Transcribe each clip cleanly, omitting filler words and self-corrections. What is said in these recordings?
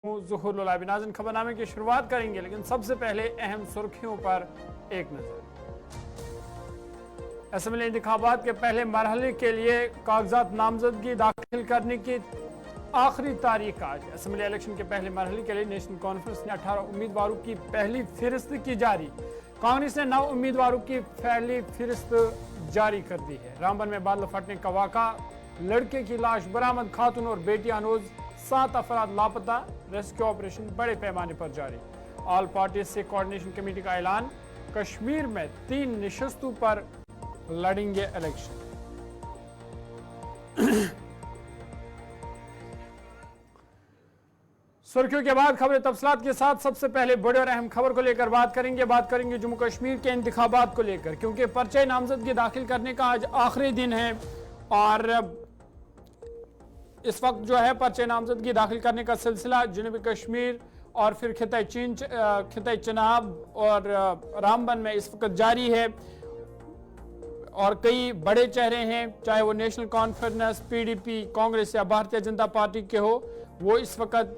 ज़ुहूरुल live नाज़रीन, खबरनामे की शुरुआत करेंगे, लेकिन सबसे पहले अहम सुर्खियों पर एक नजर। असेंबली इंतखाबात के पहले मरहले के लिए कागजात नामजदगी दाखिल करने की आखिरी तारीख आज। असेंबली इलेक्शन के पहले मरहले के लिए नेशनल कॉन्फ्रेंस ने 18 उम्मीदवारों की पहली फहरिस्त की जारी। कांग्रेस ने 9 उम्मीदवारों की पहली फहरिस्त जारी कर दी है। रामबन में बादल फटने का वाक़ा, लड़के की लाश बरामद, खातून और बेटी अनोज, 7 अफराद लापता, रेस्क्यू ऑपरेशन बड़े पैमाने पर जारी। ऑल पार्टी से कोऑर्डिनेशन कमेटी का ऐलान, कश्मीर में 3 नशस्तों पर लड़ेंगे इलेक्शन। सुर्खियों के बाद खबरें तफसीलात के साथ। सबसे पहले बड़े और अहम खबर को लेकर बात करेंगे जम्मू कश्मीर के इंतखाबात को लेकर, क्योंकि पर्चे नामजदगी दाखिल करने का आज आखिरी दिन है और इस वक्त जो है पर्चे नामजदगी दाखिल करने का सिलसिला जनूबी कश्मीर और फिर खिता चनाब और रामबन में इस वक्त जारी है और कई बड़े चेहरे हैं, चाहे वो नेशनल कॉन्फ्रेंस, पीडीपी, कांग्रेस या भारतीय जनता पार्टी के हो, वो इस वक्त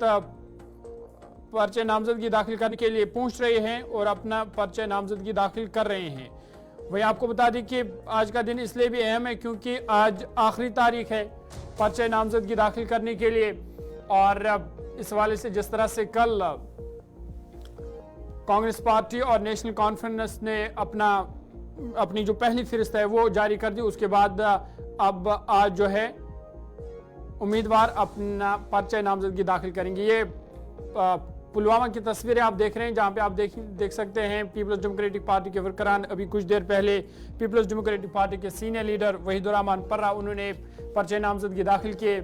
पर्चे नामजदगी दाखिल करने के लिए पहुंच रहे हैं और अपना पर्चे नामजदगी दाखिल कर रहे हैं। वही आपको बता दें कि आज का दिन इसलिए भी अहम है क्योंकि आज आखिरी तारीख है पर्चे नामजदगी दाखिल करने के लिए और इस हवाले से जिस तरह से कल कांग्रेस पार्टी और नेशनल कॉन्फ्रेंस ने अपनी जो पहली फहरिस्त है वो जारी कर दी, उसके बाद अब आज जो है उम्मीदवार अपना पर्चा नामजदगी दाखिल करेंगे। ये पुलवामा की तस्वीरें आप देख रहे हैं, जहां पे आप देख सकते हैं पीपल्स डेमोक्रेटिक पार्टी के वर्करान अभी कुछ देर पहले पीपल्स डेमोक्रेटिक पार्टी के सीनियर लीडर वहीदुर्रहमान पर्रा उन्होंने पर्चे नामजदगी दाखिल किए।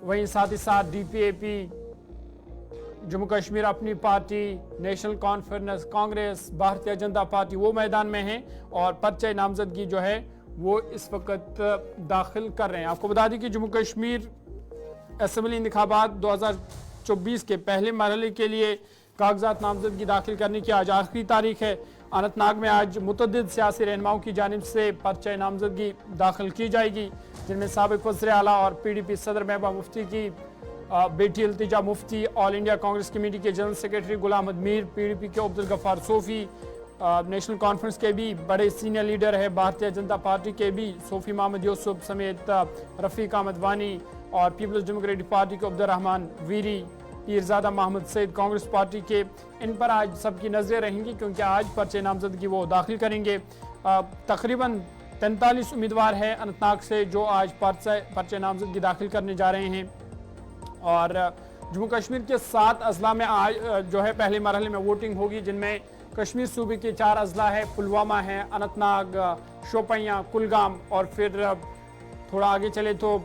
वहीं साथ ही साथ डीपीएपी, जम्मू कश्मीर अपनी party, national conference, Congress, Bharatiya Janata party वो मैदान में हैं और पर्चे नामजदगी जो है वो इस वक्त दाखिल कर रहे हैं। आपको बता दें कि जम्मू कश्मीर असेंबली इंतखाबात 2024 के पहले मरहले के लिए कागजात नामजदगी दाखिल करने की आज आखिरी तारीख है। अनंतनाग में आज मुतअद्दिद सियासी रहनुमाओं की जानिब से पर्चा नामजदगी दाखिल की जाएगी, जिनमें साबिक वज़ीर आला और पीडीपी सदर महबूबा मुफ्ती की बेटी Iltija Mufti, all India Congress committee के general secretary Ghulam Ahmad Mir, PDP के अब्दुल गफ्फार सोफी, नेशनल कॉन्फ्रेंस के भी बड़े सीनियर लीडर है, भारतीय जनता पार्टी के भी सोफी मोहम्मद यूसुफ समेत रफीक अहमद वानी और पीपल्स डेमोक्रेटिक पार्टी के अब्दुर्रहमान वीरी, पीरजादा मोहम्मद सईद कांग्रेस पार्टी के, इन पर आज सबकी नजरें रहेंगी क्योंकि आज पर्चे नामजदगी वो दाखिल करेंगे। तकरीबन 43 उम्मीदवार है अनंतनाग से जो आज पर्चे नामजदगी दाखिल करने जा रहे हैं और जम्मू कश्मीर के 7 अजला में आज जो है पहले मरहले में वोटिंग होगी, जिनमें कश्मीर सूबे के 4 अजला है, पुलवामा है, अनंतनाग, शोपियां, कुलगाम और फिर थोड़ा आगे चले तो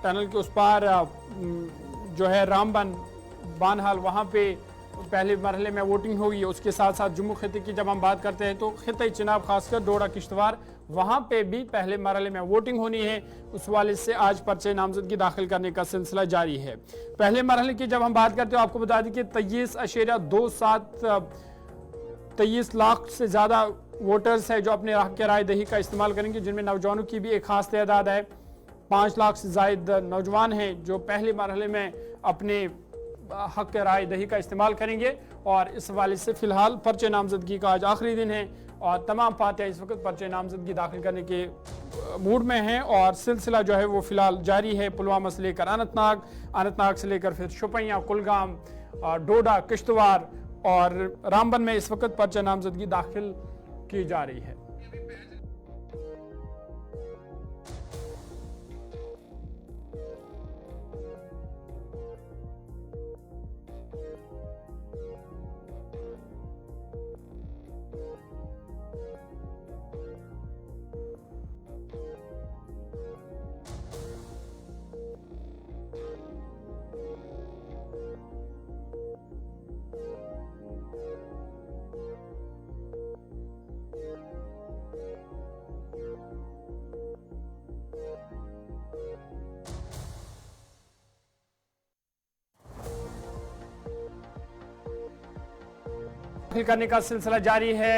टनल के उस पार जो है रामबन, बानहाल, वहाँ पे पहले मरहले में वोटिंग होगी। उसके साथ साथ जम्मू खिते की जब हम बात करते हैं तो खिता चनाब खासकर डोडा किश्तवार वहाँ पे भी पहले मरहले में वोटिंग होनी है। उस वाले से आज पर्चे नामजदगी दाखिल करने का सिलसिला जारी है। पहले मरहले की जब हम बात करते हैं आपको बता दें कि 23 लाख से ज़्यादा वोटर्स है जो अपने हक के राय दही का इस्तेमाल करेंगे, जिनमें नौजवानों की भी एक खास तादाद है। 5 लाख से ज़ायद नौजवान हैं जो पहले मरहले में अपने हक के राय दही का इस्तेमाल करेंगे और इस हवाले से फ़िलहाल पर्चे नामजदगी का आज आखिरी दिन है और तमाम पार्टियाँ इस वक्त पर्चे नामजदगी दाखिल करने के मूड में हैं और सिलसिला जो है वो फ़िलहाल जारी है। पुलवामा से लेकर अनंतनाग से लेकर फिर शोपियां, कुलगाम, डोडा, किश्तवार और रामबन में इस वक्त पर्चा नामजदगी दाखिल की जा रही है। करने का सिलसिला जारी है।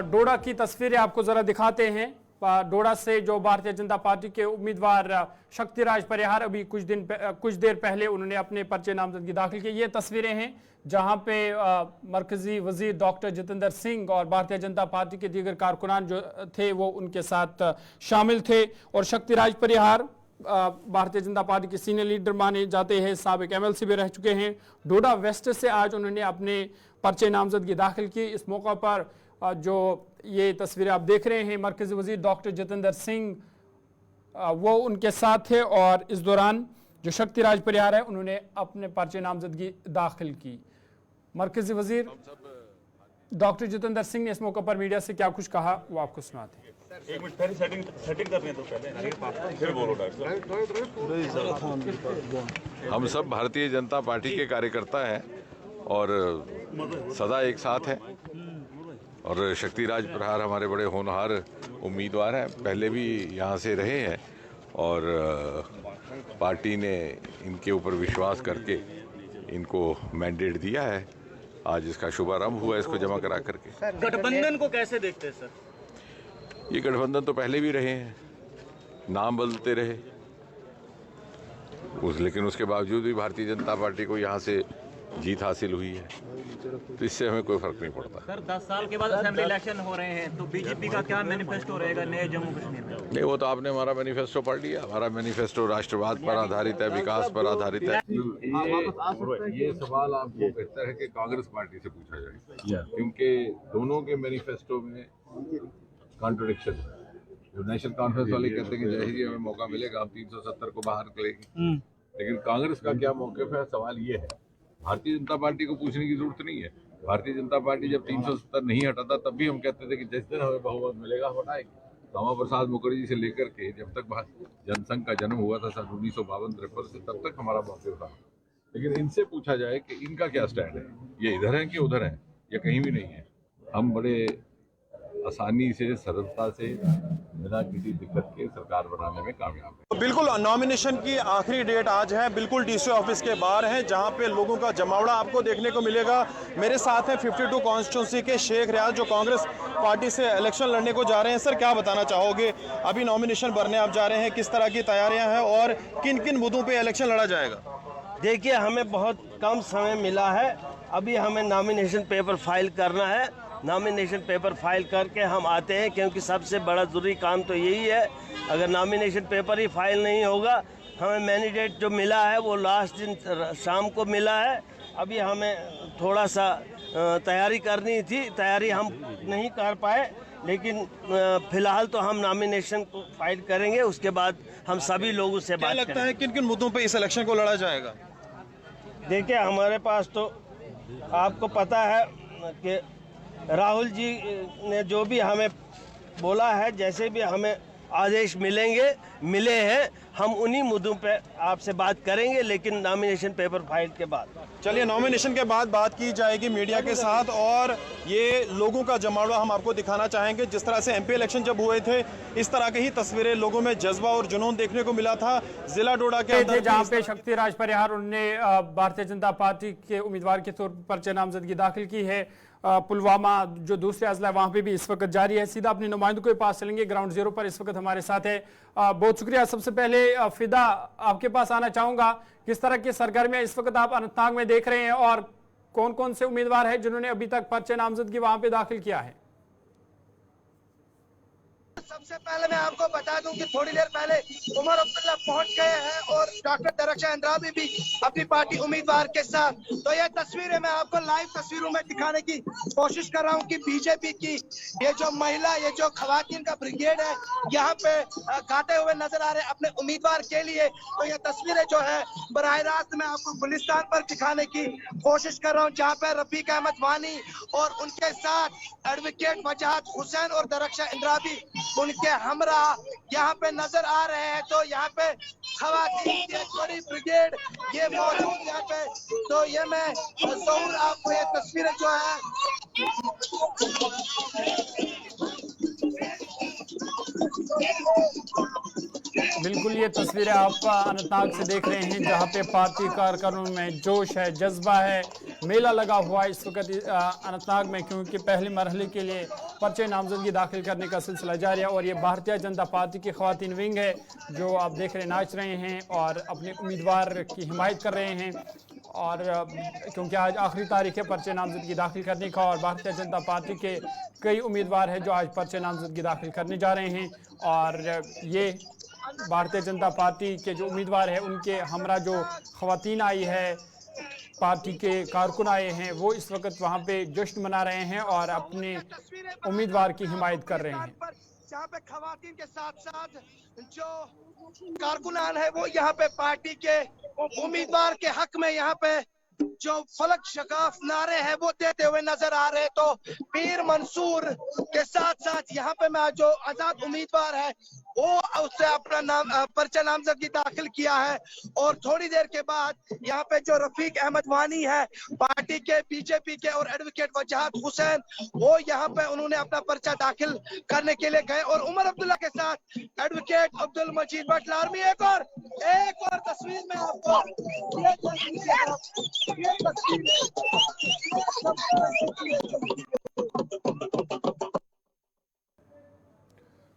डोडा की तस्वीरें आपको जरा दिखाते हैं। डोडा से जो भारतीय जनता पार्टी के उम्मीदवार शक्तिराज परिहार अभी कुछ देर पहले उन्होंने अपने पर्चे नामजदगी दाखिल की। ये तस्वीरें हैं जहां पे मरकजी वजीर डॉक्टर जितेंद्र सिंह और भारतीय जनता पार्टी के दीगर कारकुनान जो थे वो उनके साथ शामिल थे। और शक्तिराज परिहार भारतीय जनता पार्टी के सीनियर लीडर माने जाते हैं, साबिक MLC भी रह चुके हैं। डोडा वेस्ट से आज उन्होंने अपने पर्चे नामजदगी दाखिल की। इस मौका पर जो ये तस्वीरें आप देख रहे हैं, मरकजी वजीर डॉक्टर जितेंद्र सिंह वो उनके साथ थे और इस दौरान जो शक्तिराज परिहार है उन्होंने अपने पर्चे नामजदगी दाखिल की। मरकजी वजीर डॉक्टर जितेंद्र सिंह ने इस मौके पर मीडिया से क्या कुछ कहा वो आपको सुनाते हैं। एक मिनट पहले सेटिंग करनी है तो पहले फिर बोलो डॉक्टर। हम सब भारतीय जनता पार्टी के कार्यकर्ता हैं और सदा एक साथ हैं और शक्तिराज परिहार हमारे बड़े होनहार उम्मीदवार हैं, पहले भी यहाँ से रहे हैं और पार्टी ने इनके ऊपर विश्वास करके इनको मैंडेट दिया है। आज इसका शुभारंभ हुआ इसको जमा करा करके। गठबंधन को कैसे देखते हैं सर? ये गठबंधन तो पहले भी रहे हैं, नाम बदलते रहे लेकिन उसके बावजूद भी भारतीय जनता पार्टी को यहाँ से जीत हासिल हुई है, तो इससे हमें कोई फर्क नहीं पड़ता। सर 10 साल के बाद असेंबली इलेक्शन हो रहे हैं तो बीजेपी का क्या मैनिफेस्टो रहेगा नए जम्मू कश्मीर में? नहीं, वो तो आपने हमारा मैनिफेस्टो पढ़ लिया। हमारा मैनिफेस्टो राष्ट्रवाद पर आधारित है, विकास पर आधारित है। ये सवाल आपको बेहतर है कि कांग्रेस पार्टी से पूछा जाए, क्योंकि दोनों के मैनिफेस्टो में कॉन्ट्रडिक्शन है। जो नेशनल कॉन्फ्रेंस वाले कहते हैं कि जय ही हमें मौका मिलेगा हम 370 को बाहर निकलेंगे, लेकिन कांग्रेस का क्या मौक़िफ़ है? सवाल ये है। भारतीय जनता पार्टी को पूछने की जरूरत नहीं है। भारतीय जनता पार्टी जब 370 नहीं हटाता तब भी हम कहते थे कि जिस दिन हमें बहुमत मिलेगा हम हटाएंगे। श्यामा प्रसाद मुखर्जी से लेकर के जब तक जनसंघ का जन्म हुआ था सन 1952-53 से, तब तक हमारा मौक़िफ़ था। लेकिन इनसे पूछा जाए कि इनका क्या स्टैंड है, ये इधर है कि उधर है, या कहीं भी नहीं है। हम बड़े आसानी से, सरलता से, बिना किसी दिक्कत के सरकार बनाने में कामयाब है। बिल्कुल नॉमिनेशन की आखिरी डेट आज है, बिल्कुल डीसी ऑफिस के बाहर है जहां पे लोगों का जमावड़ा आपको देखने को मिलेगा। मेरे साथ हैं 52 कॉन्स्टिट्यूंसी के शेख रियाज जो कांग्रेस पार्टी से इलेक्शन लड़ने को जा रहे हैं। सर क्या बताना चाहोगे, अभी नॉमिनेशन भरने आप जा रहे हैं, किस तरह की तैयारियां हैं और किन किन मुद्दों पे इलेक्शन लड़ा जाएगा? देखिए हमें बहुत कम समय मिला है, अभी हमें नॉमिनेशन पेपर फाइल करना है। नॉमिनेशन पेपर फाइल करके हम आते हैं, क्योंकि सबसे बड़ा ज़रूरी काम तो यही है। अगर नॉमिनेशन पेपर ही फाइल नहीं होगा, हमें मैंडेट जो मिला है वो लास्ट दिन शाम को मिला है। अभी हमें थोड़ा सा तैयारी करनी थी, तैयारी हम नहीं कर पाए, लेकिन फिलहाल तो हम नॉमिनेशन को फाइल करेंगे, उसके बाद हम सभी लोगों से बात लगता है किन किन मुद्दों पे इस इलेक्शन को लड़ा जाएगा? देखिए हमारे पास तो आपको पता है कि राहुल जी ने जो भी हमें बोला है, जैसे भी हमें आदेश मिले हैं, हम उन्हीं मुद्दों पे आपसे बात करेंगे, लेकिन नॉमिनेशन पेपर फाइल के बाद। चलिए नॉमिनेशन के बाद बात की जाएगी मीडिया के साथ, और ये लोगों का जमावड़ा हम आपको दिखाना चाहेंगे। जिस तरह से MP इलेक्शन जब हुए थे, इस तरह की ही तस्वीरें, लोगों में जज्बा और जुनून देखने को मिला था। जिला डोडा के अंदर जहाँ पे शक्तिराज परिहार उन्होंने भारतीय जनता पार्टी के उम्मीदवार के तौर पर पर्चे नामजदगी दाखिल की है। पुलवामा जो दूसरे अजला वहां पे भी इस वक्त जारी है। सीधा अपने नुमाइंदों के पास चलेंगे, ग्राउंड जीरो पर इस वक्त हमारे साथ है। बहुत शुक्रिया। सबसे पहले फिदा आपके पास आना चाहूंगा, किस तरह की सरगर्मियां इस वक्त आप अनंतनाग में देख रहे हैं और कौन कौन से उम्मीदवार हैं जिन्होंने अभी तक पर्चे नामजदगी वहां पे दाखिल किया है? सबसे पहले मैं आपको बता दूं कि थोड़ी देर पहले उमर अब्दुल्ला पहुंच गए हैं और डॉक्टर दरक्षा अंद्राबी भी अपनी पार्टी उम्मीदवार के साथ। तो ये तस्वीरें मैं आपको लाइव तस्वीरों में दिखाने की कोशिश कर रहा हूं कि बीजेपी की ये जो महिला, ये जो खवातीन का ब्रिगेड है, यहाँ पे गाते हुए नजर आ रहे हैं अपने उम्मीदवार के लिए। तो ये तस्वीरें जो है बराह रास्त मैं आपको गुलिस्तान पर दिखाने की कोशिश कर रहा हूँ, जहाँ पे रफीक अहमद वानी और उनके साथ एडवोकेट वजाहत हुसैन और दरक्षा इंद्राबी उनके हमरा यहाँ पे नजर आ रहे हैं। तो यहाँ पे खवातीन की एक बड़ी ब्रिगेड ये मौजूद यहाँ पे। तो ये मैं जरूर आपको ये तस्वीरें जो है बिल्कुल ये तस्वीरें आप अनंतनाग से देख रहे हैं, जहां पे पार्टी कारकुनों में जोश है, जज्बा है, मेला लगा हुआ है इस वक्त अनंतनाग में, क्योंकि पहले मरहले के लिए पर्चे नामजदगी दाखिल करने का सिलसिला जारी है। और ये भारतीय जनता पार्टी की ख्वातीन विंग है जो आप देख रहे नाच रहे हैं और अपने उम्मीदवार की हिमायत कर रहे हैं। और क्योंकि आज आखिरी तारीख है पर्चे नामजदगी दाखिल करने का, और भारतीय जनता पार्टी के कई उम्मीदवार हैं जो आज पर्चे नामजदगी दाखिल करने जा रहे हैं। और ये भारतीय जनता पार्टी के जो उम्मीदवार हैं उनके हमरा जो ख़वातीन आई है, पार्टी के कारकुन आए हैं, वो इस वक्त वहाँ पे जश्न मना रहे हैं और अपने उम्मीदवार की हिमायत कर रहे हैं। जहाँ पे खवातीन के साथ साथ जो कारकुनान है वो यहाँ पे पार्टी के उम्मीदवार के हक में यहाँ पे जो फलक शकाफ नारे हैं वो देते हुए नजर आ रहे। तो पीर मंसूर के साथ साथ यहाँ पे मैं जो आजाद उम्मीदवार है वो उससे अपना नाम पर्चा नामजदगी दाखिल किया है। और थोड़ी देर के बाद यहाँ पे जो रफीक अहमद वानी है पार्टी के, बीजेपी के, और एडवोकेट वजाहत हुसैन, वो यहाँ पे उन्होंने अपना पर्चा दाखिल करने के लिए गए। और उमर अब्दुल्ला के साथ एडवोकेट अब्दुल मजीद भट्ट लारमी। एक और तस्वीर में आपको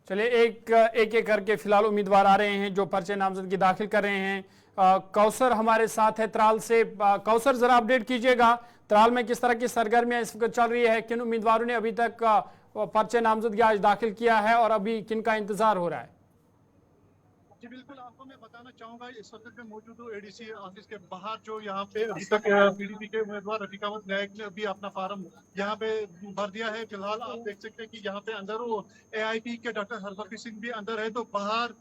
चलिए एक एक करके फिलहाल उम्मीदवार आ रहे हैं जो पर्चे नामजदगी दाखिल कर रहे हैं। कौसर हमारे साथ है त्राल से। कौसर, जरा अपडेट कीजिएगा, त्राल में किस तरह की सरगर्मियां इस वक्त चल रही है, किन उम्मीदवारों ने अभी तक पर्चे नामजदगी आज दाखिल किया है और अभी किन का इंतजार हो रहा है? जी बिल्कुल, आपको मैं बताना चाहूंगा इस वक्त में मौजूद हूँ एडीसी ऑफिस के बाहर, जो यहाँ पे अभी तक पीडीपी के उम्मीदवार रफीक अहमद नायक ने अभी अपना फार्म यहाँ पे भर दिया है। फिलहाल आप देख सकते हैं कि यहाँ पे अंदर वो एआईपी के डॉक्टर हरबंस सिंह भी अंदर है, तो बाहर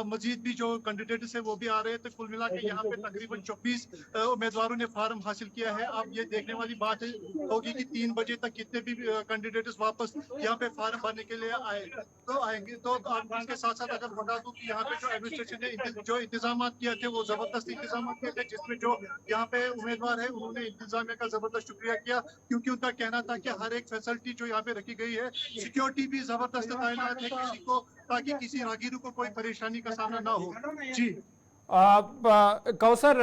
मजीद भी जो कैंडिडेट्स है वो भी आ रहे हैं। तो कुल मिला के यहाँ पे तकरीबन 24 उम्मीदवारों ने फार्म हासिल किया है। अब ये देखने वाली बात होगी कि 3 बजे तक कितने भी कैंडिडेट्स वापस यहाँ पे फार्म भरने के लिए आएंगे। तो इसके साथ साथ अगर बता दूं कि यहाँ पे जो एडमिनिस्ट्रेशन ने जो इंतजाम किए थे वो जबरदस्त इंतजाम किए थे, जिसमें जो यहाँ पे उम्मीदवार है उन्होंने इंतजामिया का जबरदस्त शुक्रिया किया, क्योंकि उनका कहना था कि हर एक फैसिलिटी जो यहाँ पे रखी गई है, सिक्योरिटी भी जबरदस्त तैनात है किसी को, ताकि किसी राहगीर को कोई परेशानी का सामना ना हो। जी कौसर,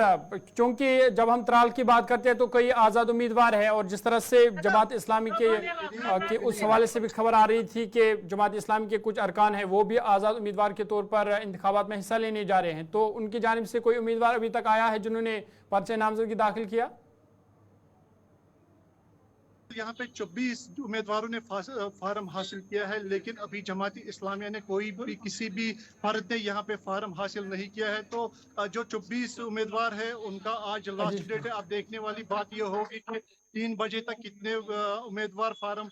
क्योंकि जब हम त्राल की बात करते हैं तो कई आज़ाद उम्मीदवार हैं, और जिस तरह से जमात इस्लामी के उस हवाले से भी खबर आ रही थी कि जमात इस्लामी के कुछ अरकान हैं वो भी आज़ाद उम्मीदवार के तौर पर इंतखाबात में हिस्सा लेने जा रहे हैं, तो उनकी जानिब से कोई उम्मीदवार अभी तक आया है जिन्होंने पर्चे नामजदगी दाखिल किया? यहाँ पे 24 उम्मीदवारों ने फार्म हासिल किया है, लेकिन अभी जमाती इस्लामिया ने कोई भी किसी भी फर्द ने यहाँ पे फार्म हासिल नहीं किया है। तो जो 24 उम्मीदवार है उनका आज लास्ट डेट है। अब देखने वाली बात ये होगी कि 3 बजे तक कितने उम्मीदवार फार्म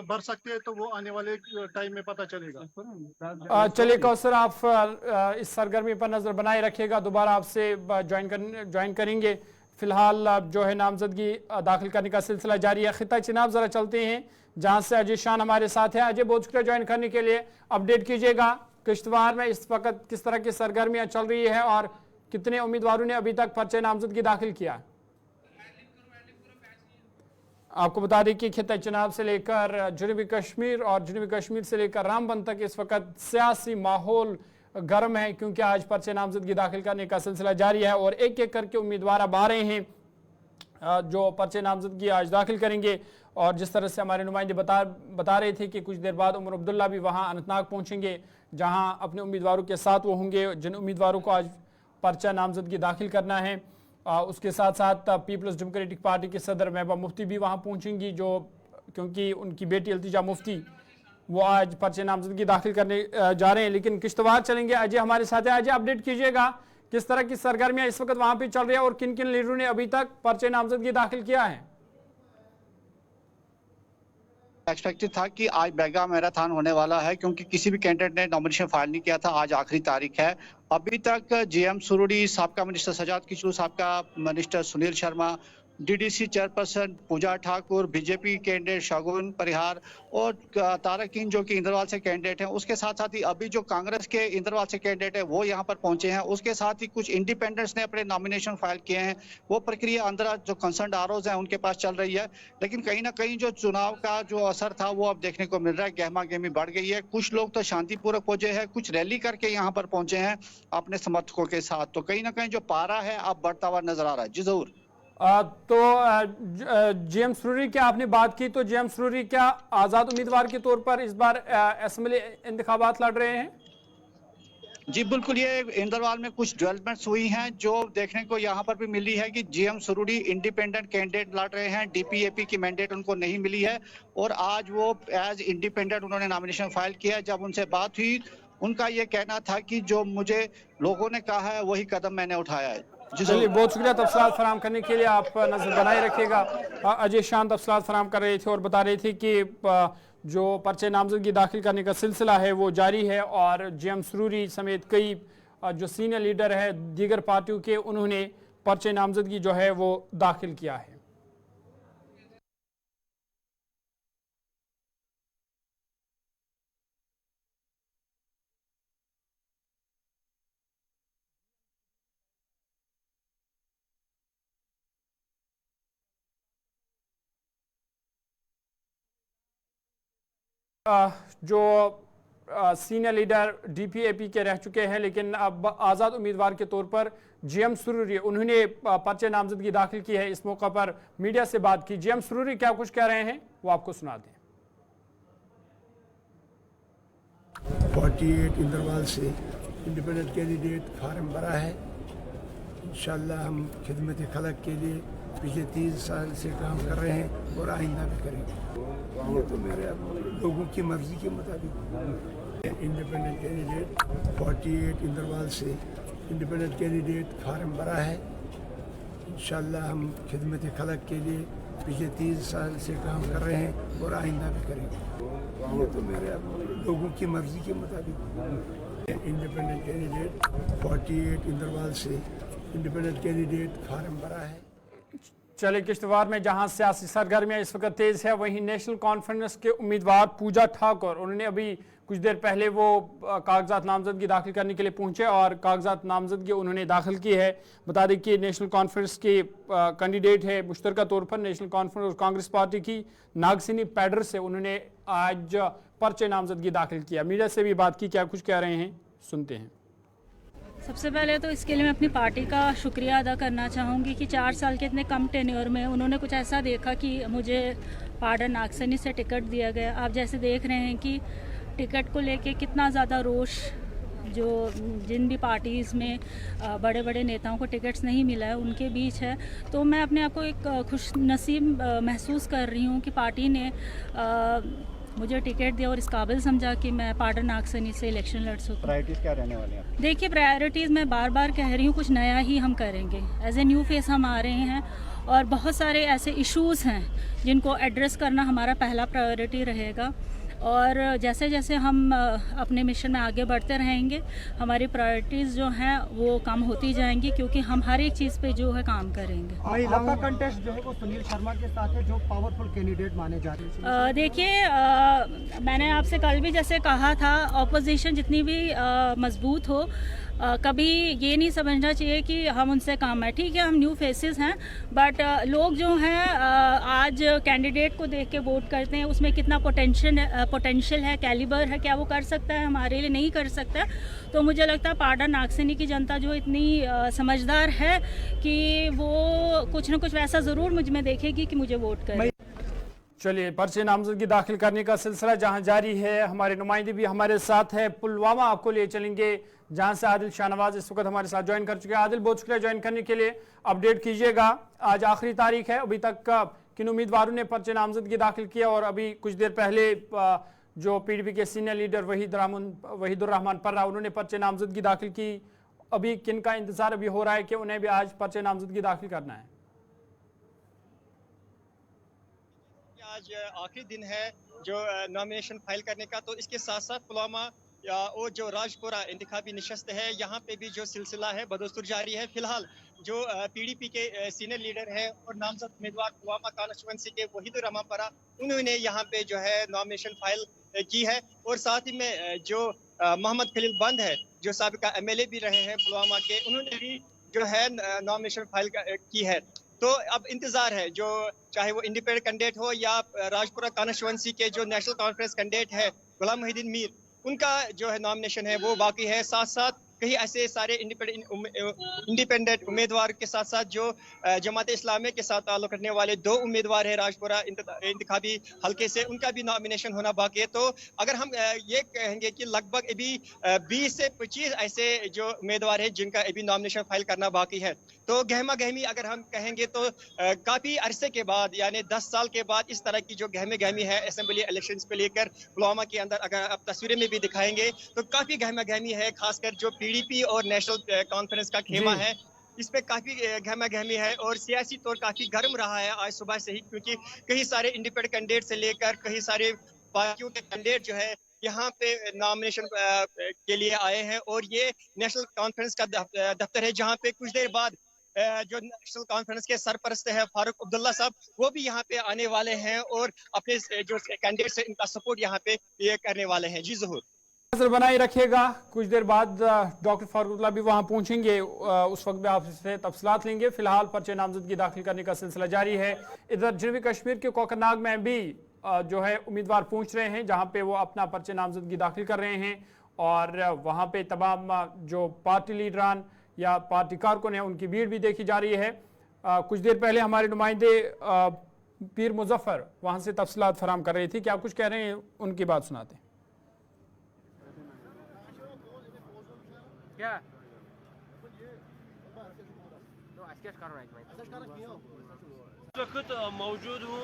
भर सकते हैं, तो वो आने वाले टाइम में पता चलेगा। चलिए कौसर, आप इस सरगर्मी पर नजर बनाए रखिएगा, दोबारा आपसे ज्वाइन करेंगे। फिलहाल जो है नामजदगी दाखिल करने का सिलसिला जारी है। खिता चिनाब जरा चलते हैं जहां से अजय शान हमारे साथ है। अजय, बहुत शुक्रिया ज्वाइन करने के लिए। अपडेट कीजिएगा किश्तवाड़ में इस वक्त किस तरह की सरगर्मियां चल रही है और कितने उम्मीदवारों ने अभी तक पर्चे नामजदगी दाखिल किया? आपको बता दें कि खिता चिनाब से लेकर जनूबी कश्मीर और जनूबी कश्मीर से लेकर रामबन तक इस वक्त सियासी माहौल गर्म है, क्योंकि आज पर्चे नामजदगी दाखिल करने का सिलसिला जारी है और एक एक करके उम्मीदवार अब आ रहे हैं जो पर्चे नामजदगी आज दाखिल करेंगे। और जिस तरह से हमारे नुमाइंदे बता रहे थे कि कुछ देर बाद उमर अब्दुल्ला भी वहां अनंतनाग पहुंचेंगे, जहां अपने उम्मीदवारों के साथ वो होंगे जिन उम्मीदवारों को आज पर्चा नामजदगी दाखिल करना है। उसके साथ साथ पीपल्स डेमोक्रेटिक पार्टी के सदर महबूबा मुफ्ती भी वहाँ पहुँचेंगी, जो क्योंकि उनकी बेटी इल्तिजा मुफ्ती वो आज पर्चे नामजदगी दाखिल करने जा रहे हैं। लेकिन किश्तवाड़ चलेंगे, अजय हमारे साथ है। अजय, अपडेट कीजिएगा किस तरह की सरगर्मियां इस वक्त वहां पे चल रही है और किन किन लीडरों ने अभी तक पर्चे नामजदगी दाखिल किया है? एक्सपेक्टेड था कि आज मेगा मैराथन होने वाला है, क्योंकि किसी भी कैंडिडेट ने नॉमिनेशन फाइल नहीं किया था। आज आखिरी तारीख है। अभी तक जीएम सुरुडी, साबका मिनिस्टर सजाद किशोर, साबका minister Sunil Sharma, DDC chairperson Pooja Thakur, BJP candidate Shagun Parihar और तारकिन जो कि इंद्रवाल से कैंडिडेट हैं, उसके साथ साथ ही अभी जो कांग्रेस के इंद्रवाल से कैंडिडेट है वो यहाँ पर पहुंचे हैं। उसके साथ ही कुछ इंडिपेंडेंट्स ने अपने नॉमिनेशन फाइल किए हैं। वो प्रक्रिया अंदर जो कंसर्न आरओज हैं उनके पास चल रही है, लेकिन कहीं ना कहीं जो चुनाव का जो असर था वो अब देखने को मिल रहा है। गहमा गहमी बढ़ गई है। कुछ लोग तो शांतिपूर्वक पहुंचे हैं, कुछ रैली करके यहाँ पर पहुंचे हैं अपने समर्थकों के साथ। तो कहीं ना कहीं जो पारा है अब बढ़ता हुआ नजर आ रहा है। जी जरूर। तो जेएम सुरूरी की आपने बात की, तो जेएम सुरूरी क्या आजाद उम्मीदवार के तौर पर इस बार असेंबली इंतखाबात लड़ रहे हैं? जी बिल्कुल, ये इंदरवाल में कुछ डेवलपमेंट्स हुई हैं जो देखने को यहाँ पर भी मिली है कि जेएम सुरूरी इंडिपेंडेंट कैंडिडेट लड़ रहे हैं। डीपीएपी की मैंडेट उनको नहीं मिली है और आज वो एज इंडिपेंडेंट उन्होंने नॉमिनेशन फाइल किया। जब उनसे बात हुई, उनका ये कहना था कि जो मुझे लोगों ने कहा है वही कदम मैंने उठाया है। चलिए, बहुत शुक्रिया तफसीलात फराम करने के लिए। आप नजर बनाए रखिएगा। अजय शान तफसीलात फराम कर रहे थे और बता रहे थे कि जो पर्चे नामजदगी दाखिल करने का सिलसिला है वो जारी है और जेएम सुरूरी समेत कई जो सीनियर लीडर है दीगर पार्टियों के, उन्होंने पर्चे नामजदगी जो है वो दाखिल किया है। जो सीनियर लीडर डीपीएपी के रह चुके हैं लेकिन अब आज़ाद उम्मीदवार के तौर पर जेएम सुरूरी, उन्होंने पर्चे नामजदगी दाखिल की है। इस मौका पर मीडिया से बात की। जेएम सुरूरी क्या कुछ कह रहे हैं वो आपको सुना दें। 48 इंदरवाल से इंडिपेंडेंट कैंडिडेट फार्म भरा है। इंशाल्लाह हम खिदमत खलक के लिए पिछले 3 साल से काम कर रहे हैं और आइंदा भी करेंगे। ये तो मेरे लोगों की मर्जी के मुताबिक इंडिपेंडेंट कैंडिडेट 48 इंदरवाल से इंडिपेंडेंट कैंडिडेट फार्म भरा है। इंशाल्लाह हम खिदमत खलक के लिए पिछले 3 साल से काम कर रहे हैं और आइंदा भी करेंगे। ये तो मेरे लोगों की मर्जी के मुताबिक इंडिपेंडेंट कैंडिडेट 48 इंदरवाल से इंडिपेंडेंट कैंडिडेट फार्म भरा है। चले, किश्तवाड़ में जहां सियासी सरगर्मियां इस वक्त तेज है, वहीं नेशनल कॉन्फ्रेंस के उम्मीदवार पूजा ठाकुर, उन्होंने अभी कुछ देर पहले वो कागजात नामजदगी दाखिल करने के लिए पहुंचे और कागजात नामजदगी उन्होंने दाखिल की है। बता दें कि नेशनल कॉन्फ्रेंस के कैंडिडेट है मुश्तरका तौर पर नेशनल कॉन्फ्रेंस और कांग्रेस पार्टी की नागसिनी पैडर से उन्होंने आज पर्चे नामजदगी दाखिल किया। मीडिया से भी बात की, क्या कुछ कह रहे हैं सुनते हैं। सबसे पहले तो इसके लिए मैं अपनी पार्टी का शुक्रिया अदा करना चाहूँगी कि 4 साल के इतने कम टेन्योर में उन्होंने कुछ ऐसा देखा कि मुझे पाडर नागसनी से टिकट दिया गया। आप जैसे देख रहे हैं कि टिकट को लेके कितना ज़्यादा रोष जो जिन भी पार्टीज़ में बड़े बड़े नेताओं को टिकट्स नहीं मिला है उनके बीच है। तो मैं अपने आप को एक खुश नसीब महसूस कर रही हूँ कि पार्टी ने मुझे टिकट दिया और इस काबिल समझा कि मैं पाडर नागसनी से इलेक्शन लड़ सकूँ। प्रायोरिटीज़ क्या रहने वाली हैं? देखिए, प्रायोरिटीज़ मैं बार बार कह रही हूँ, कुछ नया ही हम करेंगे। एज ए न्यू फेस हम आ रहे हैं और बहुत सारे ऐसे इश्यूज़ हैं जिनको एड्रेस करना हमारा पहला प्रायोरिटी रहेगा। और जैसे जैसे हम अपने मिशन में आगे बढ़ते रहेंगे, हमारी प्रायोरिटीज़ जो हैं वो कम होती जाएंगी, क्योंकि हम हर एक चीज़ पे जो है काम करेंगे। आपका कंटेस्ट जो है वो सुनील शर्मा के साथ है, जो पावरफुल कैंडिडेट माने जा रहे हैं। देखिए, मैंने आपसे कल भी जैसे कहा था, ऑपोजिशन जितनी भी मजबूत हो, कभी ये नहीं समझना चाहिए कि हम उनसे कम है। ठीक है, हम न्यू फेसेस हैं, बट लोग जो हैं आज कैंडिडेट को देख के वोट करते हैं, उसमें कितना पोटेंशियल है, कैलिबर है, क्या वो कर सकता है, हमारे लिए नहीं कर सकता। तो मुझे लगता है पाडर नागसनी की जनता जो इतनी समझदार है कि वो कुछ ना कुछ वैसा ज़रूर मुझ में देखेगी कि मुझे वोट करे। चलिए, पर्चे नामजदगी दाखिल करने का सिलसिला जहां जारी है, हमारे नुमाइंदे भी हमारे साथ है। पुलवामा आपको ले चलेंगे जहां से आदिल शाहनवाज इस वक्त हमारे साथ ज्वाइन कर चुके हैं। आदिल, बहुत शुक्रिया ज्वाइन करने के लिए। अपडेट कीजिएगा, आज आखिरी तारीख है, अभी तक किन उम्मीदवारों ने पर्चे नामजदगी दाखिल किया और अभी कुछ देर पहले जो पीडीपी के सीनियर लीडर वहीदुर रहमान पर्रा, उन्होंने पर्चे नामजदगी दाखिल की। अभी किन का इंतजार अभी हो रहा है कि उन्हें भी आज पर्चे नामजदगी दाखिल करना है? आज आखिरी दिन है जो नॉमिनेशन फाइल करने का, तो इसके साथ साथ पुलवामा और जो राजपुरा इंतखाबी नशस्त है, यहाँ पे भी जो सिलसिला है बदस्तूर जारी है। फिलहाल जो पीडीपी के सीनियर लीडर हैं और नामजद उम्मीदवार पुलवामा कॉन्स्टिट्यूएंसी के वहीद रमापरा, उन्होंने यहाँ पे जो है नॉमिनेशन फाइल की है। और साथ ही में जो मोहम्मद खलील बंद है, जो साबिका एमएलए भी रहे हैं पुलवामा के, उन्होंने भी जो है नॉमिनेशन फाइल की है। तो अब इंतजार है, जो चाहे वो इंडिपेंडेंट कैंडिडेट हो या राजपुरा कॉन्स्टिट्यूएंसी के जो नेशनल कॉन्फ्रेंस कैंडिडेट है गुलाम मोहिउद्दीन मीर, उनका जो है नॉमिनेशन है वो बाकी है। साथ साथ कई ऐसे सारे इंडिपेंडेंट उम्मीदवार के साथ साथ जो जमात इस्लामी के साथ ताल्लुक रखने वाले 2 उम्मीदवार है राजपुरा इंतखाबी हल्के से, उनका भी नॉमिनेशन होना बाकी है। तो अगर हम ये कहेंगे कि लगभग अभी 20 से 25 ऐसे जो उम्मीदवार है जिनका अभी नॉमिनेशन फाइल करना बाकी है। तो गहमा गहमी अगर हम कहेंगे तो काफ़ी अरसे के बाद, यानी 10 साल के बाद इस तरह की जो गहमे गहमी है असेंबली इलेक्शंस को लेकर पुलवामा के अंदर, अगर आप तस्वीरें में भी दिखाएंगे तो काफ़ी गहमा गहमी है। खासकर जो पीडीपी और नेशनल कॉन्फ्रेंस का खेमा है, इस पे काफी गहमा गहमी है और सियासी तौर काफी गर्म रहा है आज सुबह से ही, क्योंकि कई सारे इंडिपेंडेंट कैंडिडेट से लेकर कई सारे पार्टियों के कैंडिडेट जो है यहाँ पे नॉमिनेशन के लिए आए हैं। और ये नेशनल कॉन्फ्रेंस का दफ्तर है, जहाँ पे कुछ देर बाद जो नेशनल कॉन्फ्रेंस के सरपरस्त है फारूक अब्दुल्ला साहब, वो भी यहाँ पे आने वाले हैं और अपने जो कैंडिडेट्स है इनका सपोर्ट यहाँ पे ये करने वाले हैं। जी ज़हूर, नजर बनाए रखिएगा, कुछ देर बाद डॉक्टर फारूक भी वहां पहुंचेंगे, उस वक्त भी आपसे तफसीलात लेंगे। फिलहाल पर्चे नामजदगी दाखिल करने का सिलसिला जारी है। इधर जनूबी कश्मीर के कोकरनाग में भी जो है उम्मीदवार पहुंच रहे हैं, जहां पे वो अपना पर्चे नामजदगी दाखिल कर रहे हैं और वहां पे तमाम जो पार्टी लीडरान या पार्टी कारकुन है उनकी भीड़ भी देखी जा रही है। कुछ देर पहले हमारे नुमाइंदे पीर मुजफ्फर वहां से तफसीलात फराम कर रही थी। क्या कुछ कह रहे हैं, उनकी बात सुनाते हैं। क्या इस वक्त मौजूद हूँ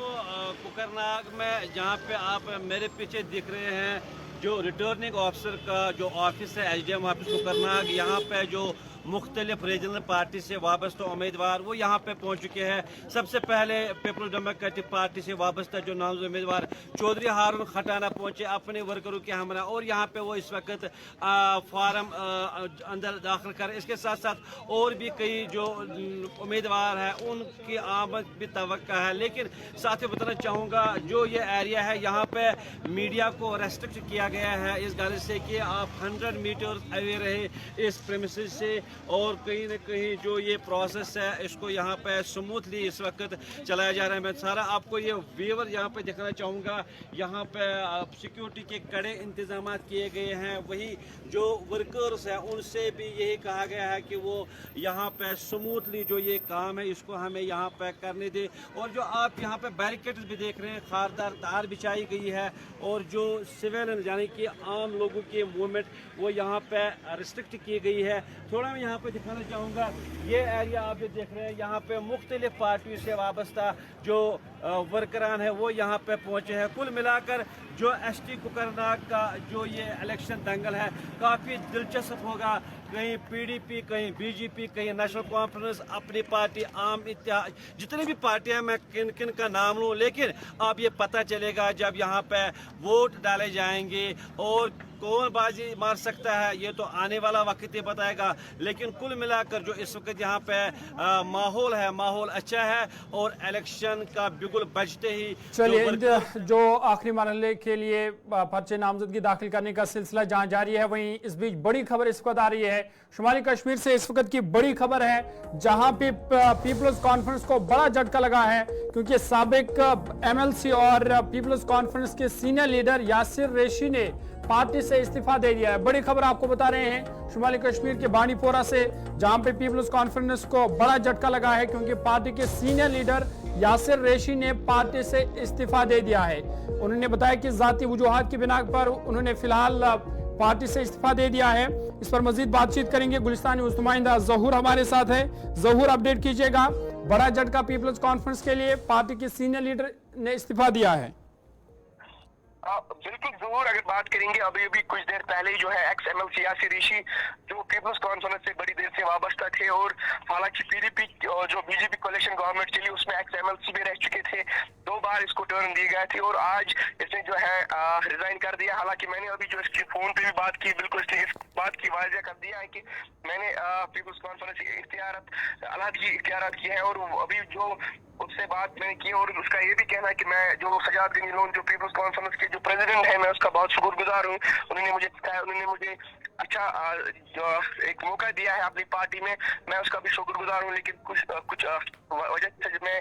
कोकरनाग में, जहाँ पे आप मेरे पीछे दिख रहे हैं जो रिटर्निंग ऑफिसर का जो ऑफिस है एसडीएम ऑफिस कोकरनाग। यहाँ पे जो मुख्तलिफ रीजनल पार्टी से वाबस्ता उम्मीदवार वो यहाँ पे पहुँच चुके हैं। सबसे पहले पीपल्स डेमोक्रेटिक पार्टी से वाबस्ता जो नामजद उम्मीदवार चौधरी हारून खटाना पहुँचे अपने वर्करों के हमरा, और यहाँ पे वो इस वक्त फार्म अंदर दाखिल कर। इसके साथ साथ और भी कई जो उम्मीदवार हैं उनकी आमद भी तवक्का है। लेकिन साथ ही बताना चाहूँगा जो ये एरिया है यहाँ पे मीडिया को रेस्ट्रिक्ट किया गया है इस गाड़ी से कि आप 100 मीटर अवे रहे इस प्रेमिसेस से, और कहीं न कहीं जो ये प्रोसेस है इसको यहाँ पे स्मूथली इस वक्त चलाया जा रहा है। मैं सारा आपको ये व्यूअर यहाँ पे दिखाना चाहूँगा। यहाँ पे सिक्योरिटी के कड़े इंतजाम किए गए हैं। वही जो वर्कर्स हैं उनसे भी यही कहा गया है कि वो यहाँ पे स्मूथली जो ये काम है इसको हमें यहाँ पे करने दे। और जो आप यहाँ पे बैरिकेड्स भी देख रहे हैं, खारदार तार बिछाई गई है और जो सिविल यानी कि आम लोगों की मूवमेंट वो यहाँ पे रिस्ट्रिक्ट की गई है। थोड़ा मैं यहाँ पे दिखाना चाहूँगा, ये एरिया आप जो देख रहे हैं यहाँ पे मुख्तलिफ पार्टियों से वाबस्ता जो वर्करान है वो यहाँ पे पहुँचे हैं। कुल मिलाकर जो एसटी कोकरनाग का जो ये इलेक्शन दंगल है काफ़ी दिलचस्प होगा। कहीं पीडीपी, कहीं बीजेपी, कहीं नेशनल कॉन्फ्रेंस, अपनी पार्टी, आम इत्तेहाद, जितनी भी पार्टियां मैं किन किन का नाम लूँ, लेकिन अब ये पता चलेगा जब यहाँ पे वोट डाले जाएंगे और कौन बाजी मार सकता है ये तो आने वाला वक्त ही बताएगा। लेकिन कुल मिलाकर जो इस वक्त यहाँ पे माहौल है, माहौल अच्छा है और इलेक्शन का बिगुल बजते ही चलिए जो आखिरी मरहले के लिए पर्चे नामजदगी दाखिल करने का सिलसिला जहाँ जारी है, वहीं इस बीच बड़ी खबर इस वक्त आ रही है शुमाली कश्मीर से। इस वक्त की बड़ी खबर है जहां पे पीपल्स कॉन्फ्रेंस को बड़ा झटका लगा है, क्योंकि साबिक एमएलसी और पीपल्स कॉन्फ्रेंस के सीनियर लीडर यासिर रेशी ने पार्टी से इस्तीफा दे दिया है। बड़ी खबर आपको बता रहे हैं शुमाली कश्मीर के बानीपोरा से, जहां पे पीपल्स कॉन्फ्रेंस को बड़ा झटका लगा है, क्योंकि पार्टी के सीनियर लीडर यासिर रेशी ने पार्टी से इस्तीफा दे दिया है। उन्होंने बताया कि जाती वजूहात की बिना पर उन्होंने फिलहाल पार्टी से इस्तीफा दे दिया है। इस पर मजीद बातचीत करेंगे। गुलिस्तानी नुमाइंदा जहूर हमारे साथ है। जहूर, अपडेट कीजिएगा। बड़ा झटका पीपल्स कॉन्फ्रेंस के लिए, पार्टी के सीनियर लीडर ने इस्तीफा दिया है। बिल्कुल जरूर, अगर बात करेंगे अभी कुछ देर पहले जो है एक्स एमएलसी यासिर रेशी जो पीपल्स कॉन्फ्रेंस से बड़ी देर से वाबस्ता थे और हालांकि पीडीपी जो बीजेपी कोalition गवर्नमेंट चली उसमें एक्स एमएलसी भी रह चुके थे, 2 बार इसको टर्न दिए गए थे और आज इसने जो है रिजाइन कर दिया। हालांकि मैंने अभी जो इसकी फोन पे भी बात की, बिल्कुल इसने इस बात की वाज़ह कर दिया है कि मैंने पीपल्स कॉन्फ्रेंस की इख्तियारात किए हैं, और अभी जो उससे बात मैंने की, और उसका ये भी कहना है कि मैं जो सजाद गनी लोन जो पीपल्स कॉन्फ्रेंस के जो प्रेसिडेंट है, मैं उसका बहुत शुक्रगुजार हूँ। उन्होंने मुझे सिखाया, उन्होंने मुझे अच्छा जो एक मौका दिया है अपनी पार्टी में, मैं उसका भी शुक्रगुजार हूँ। लेकिन कुछ वजह से मैं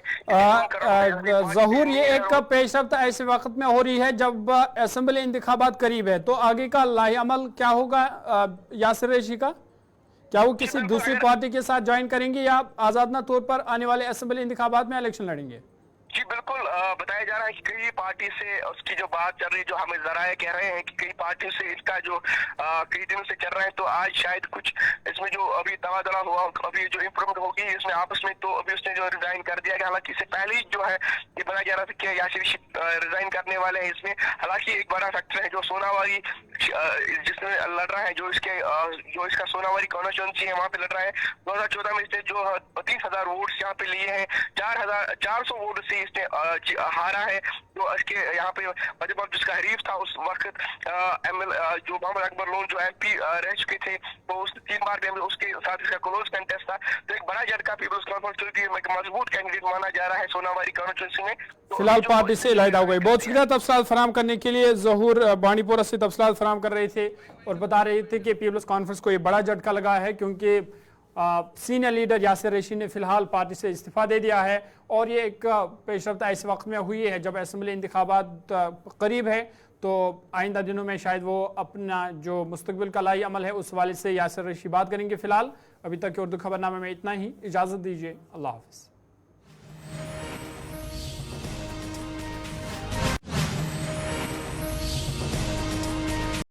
ज़हूर, ये एक पेशरफ्त ऐसे वक्त में हो रही है जब असेंबली इंतखाबात करीब है, तो आगे का लाही अमल क्या होगा यासिर रईसी का? क्या वो किसी दूसरी पार्टी के साथ ज्वाइन करेंगे या आजादना तौर पर आने वाले असेंबली इंतखाबात में इलेक्शन लड़ेंगे? जी बिल्कुल, बताया जा रहा है कि कई पार्टी से उसकी जो बात चल रही है, जो हमें जराए कह रहे हैं कि कई पार्टियों से इसका जो कई दिनों से चल रहा है, तो आज शायद कुछ इसमें जो अभी तबादला हुआ, अभी जो इम्प्रूवमेंट होगी इसमें आपस में, तो अभी उसने जो रिजाइन कर दिया गया। हालांकि इससे पहले ही जो है ये बताया जा रहा था कि यासिर रिजाइन करने वाले हैं इसमें। हालांकि एक बड़ा फैक्टर है जो सोनावारी जिसमें लड़ रहा है, जो इसका सोनावारी कॉन्स्टिट्यूंसी है, वहाँ पे लड़ रहा है। 2014 में इसने जो 30,000 वोट यहाँ पे लिए हैं, 400 वोट से इसने हारा है। जो इसके यहाँ पे भाजपा जिसका हरीफ था उस वक्त जो मोहम्मद अकबर लोन जो MP रह चुके थे, तो उस 3 बार भी उसके साथ इसका क्लोज कंटेस्ट था। तो एक बड़ा झटका पीपल्स कॉन्फ्रेंस के मजबूत कैंडिडेट माना जा रहा है सोनावारी कॉन्स्टिट्यूंसी में। तो फिलहाल पार्टी से इलाहिदा हो गई। बहुत शुक्रिया तफसीलात फराहम करने के लिए। ज़हूर बानीपोरा से तफसीलात फराहम कर रहे थे और बता रहे थे कि पीपल्स कॉन्फ्रेंस को ये बड़ा झटका लगा है क्योंकि सीनियर लीडर यासिर रईसी ने फिलहाल पार्टी से इस्तीफा दे दिया है, और ये एक पेशरफ्त इस वक्त में हुई है जब असेंबली इंतखाबात करीब है, तो आइंदा दिनों में शायद वो अपना जो मुस्तकबिल का लाई अमल है उस वाले से यासिर रईसी बात करेंगे। फिलहाल अभी तक के उर्दू खबरनामे में इतना ही। इजाज़त दीजिए, अल्लाह हाफ़िज़।